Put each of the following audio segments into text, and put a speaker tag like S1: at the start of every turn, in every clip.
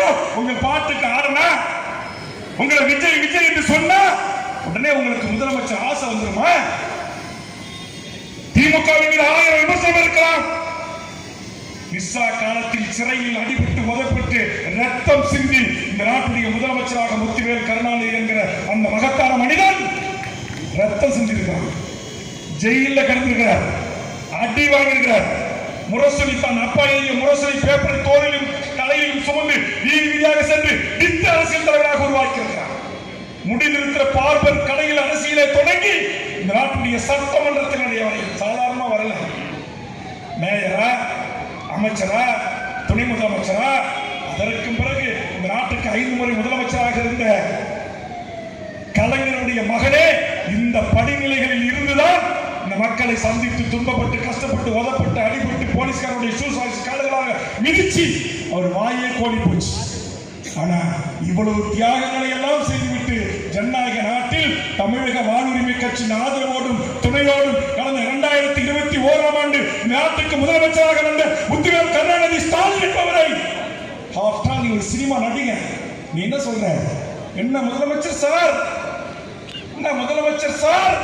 S1: Radio உங்கள் பாட்டுக்கு ஆடுனா, உங்களை விஜய் விஜய் என்று சொன்னா உடனே உங்களுக்கு முதலமைச்சர் ஆசை வந்துருமா? திமுகவின் மீது 1000 விமர்சனம் இருக்கலாம். மிஸ்ஸா காலத்தில் சிறையில் அடிபட்டு உதப்பட்டு ரத்தம் சிந்தி இந்த நாட்டுடைய முதலமைச்சராக முத்துவேல் கருணாநிதி என்கிற அந்த மகத்தான மனிதன் ரத்தம் சிந்திருக்கிறார். ஜெயில கிடந்திருக்கிறார், அடி வாங்கியிருக்கிறார். முரசொலி தன் அப்பா எழுதிய முரசொலி பேப்பரை தோளிலும் தலையிலும் சுமந்து வீதி வீதியாக சென்று வித்த அரசியல் தலைவராக உருவாக்கியிருக்கிறார். முடிந்திருக்கிற பார்பர் கடையில் அரசியலை தொடங்கி இந்த நாட்டுடைய சட்டமன்றத்தினுடைய சாதாரணமா வரல. மேயரா, அமைச்சரா, துணை முதலமைச்சரா, அதற்கு பிறகு இந்த நாட்டுக்கு 5 முறை முதலமைச்சராக இருந்த கலைஞருடைய மகனே இந்த படிநிலைகளில் இருந்துதான் இந்த மக்களை சந்தித்து துன்பப்பட்டு கஷ்டப்பட்டு உதப்பட்டு அடிபட்டு போலீஸ்காரனுடைய ஷூஸ் காலங்களாக மிதிச்சு அவர் வாயே கோடி போச்சு. ஆனா இவ்வளவு தியாகங்களை எல்லாம் செய்துவிட்டு ஜனநாயக நாட்டில் தமிழக வாழ்வுரிமை கட்சியின் ஆதரவோடும் துணையோடும் கடந்த 2021ஆம் ஆண்டு நாட்டுக்கு முதலமைச்சராக வந்த முத்துவேல் கருணாநிதி ஸ்டாலின் என்பவரை நீ ஒரு சினிமா நடிகை, நீ என்ன சொல்ற? என்ன முதலமைச்சர் சார், என்ன முதலமைச்சர் சார்,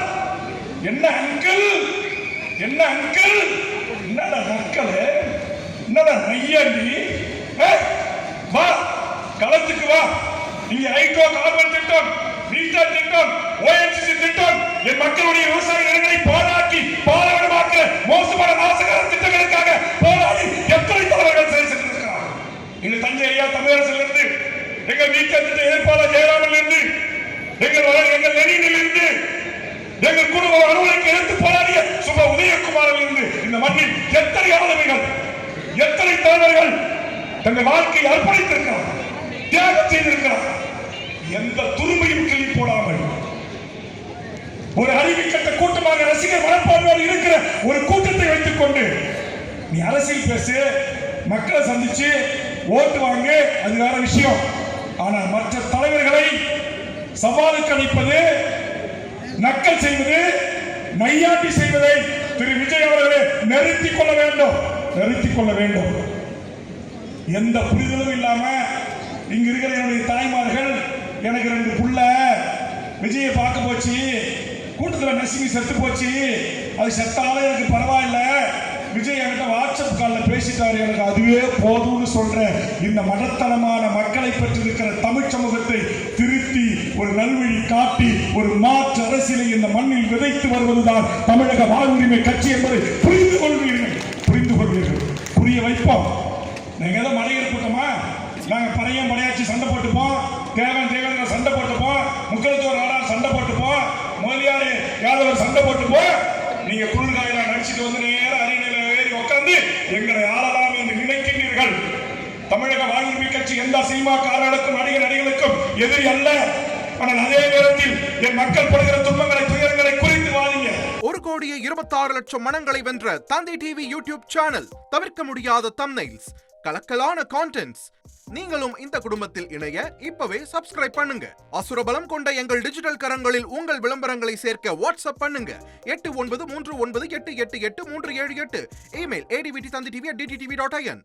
S1: என்ன அங்கிள், என்ன அங்கிள், என்னடா நக்கல், என்னடா நையாண்டி, வா களத்துக்கு வா. நீங்க ஹைட்ரோ கார்பன் திட்டம், நீட்டர் திட்டம், ஓஎன்ஜிசி திட்டம், என் மக்களுடைய விவசாய நிலங்களை பாழாக்கி பாலாவனமாக்க மோசமான நாசகர திட்டங்களுக்காக போராடி எத்தனை தலைவர்கள் சிறை சென்றிருக்கிறார். எங்க தஞ்சை ஐயா தமிழரசிலிருந்து, எங்கள் நீட்டர் திட்ட எதிர்ப்பாளர் ஜெயராமன் இருந்து, எங்கள் லெனினில் இருந்து, எங்கள் குடும்ப அலுவலகம் எடுத்து போராடிய சுப உதயகுமாரில் இருந்து இந்த மண்ணில் எத்தனை ஆளுமைகள், எத்தனை தலைவர்கள் தங்கள் வாழ்க்கையை அர்ப்பணித்திருக்கிறார், தியாகம் செய்திருக்கிறார். எந்த துருமையும் கிள்ளி போடாமல் ஒரு அறிவை கட்ட கூட்டமாக ரசிகர் மனப்பான்மையோடு இருக்கிற ஒரு கூட்டத்தை வைத்துக் கொண்டு நீ அரசியல் பேசு, மக்களை சந்திச்சு ஓட்டு வாங்க, அது வேற விஷயம். ஆனால் மற்ற தலைவர்களை சவாலுக்கு அளிப்பது, நக்கல் செய்வது, நையாண்டி செய்வதை திரு விஜய் அவர்களே நிறுத்திக் கொள்ள வேண்டும், நிறுத்திக் கொள்ள வேண்டும். எந்த புரிதலும் இல்லாம இங்க இருக்கிற என்னுடைய தாய்மார்கள், எனக்கு 2 புள்ள விஜயை பார்க்க போச்சு, கூட்டத்தில் நசுங்கி செத்து போச்சு, அது செத்தாலும் எனக்கு பரவாயில்ல, விஜய் என்கிட்ட வாட்ஸ்அப் காலில் பேசிட்டாரு, எனக்கு அதுவே போதும்னு சொல்ற இந்த மடத்தனமான மக்களை பெற்றிருக்கிற தமிழ் சமூகத்தை திருத்தி ஒரு நல்வழி காட்டி ஒரு மாற்று அரசியலை இந்த மண்ணில் விதைத்து வருவதுதான் தமிழக வாழ்வுரிமை கட்சி என்பதை புரிந்து கொள்வீர்கள், புரிந்து கொள்வீர்கள், புரிய வைப்போம். நாங்க ஏதோ மடையர் கூட்டமா? நாங்க பறையம் படையாச்சி சண்டை போட்டுப்போம், தேவன் சண்டை போட்டுப்போம், முக்கியத்துவ நாடார் சண்டை போட்டுப்போம், முதலியார் யாதவர் சண்டை போட்டுப்போம். நீங்க குளிர்காயில நடிச்சுட்டு வந்து நேர அரியணையில ஏறி உட்கார்ந்து எங்களை ஆளலாம் என்று நினைக்கின்றீர்கள். தமிழக வாழ்வுரிமை கட்சி எந்த சினிமாக்காரர்களுக்கும் நடிகர்களுக்கும் எதிரி அல்ல. ஆனால் அதே நேரத்தில் என் மக்கள் படுகிற துன்பங்களை துயரங்களை குறித்து வாதிங்க.
S2: 1,26,00,000 மனங்களை வென்ற தந்தை டிவி யூடியூப் சேனல், தவிர்க்க முடியாத தம்ப்நெயில்ஸ், கலக்கலான கான்டென்ட்ஸ். நீங்களும் இந்த குடும்பத்தில் இணைய இப்பவே சப்ஸ்கிரைப் பண்ணுங்க. அசுரபலம் கொண்ட எங்கள் டிஜிட்டல் கரங்களில் உங்கள் விளம்பரங்களை சேர்க்க வாட்ஸ்அப் பண்ணுங்க. 8939888378. Email advttv@dttv.in.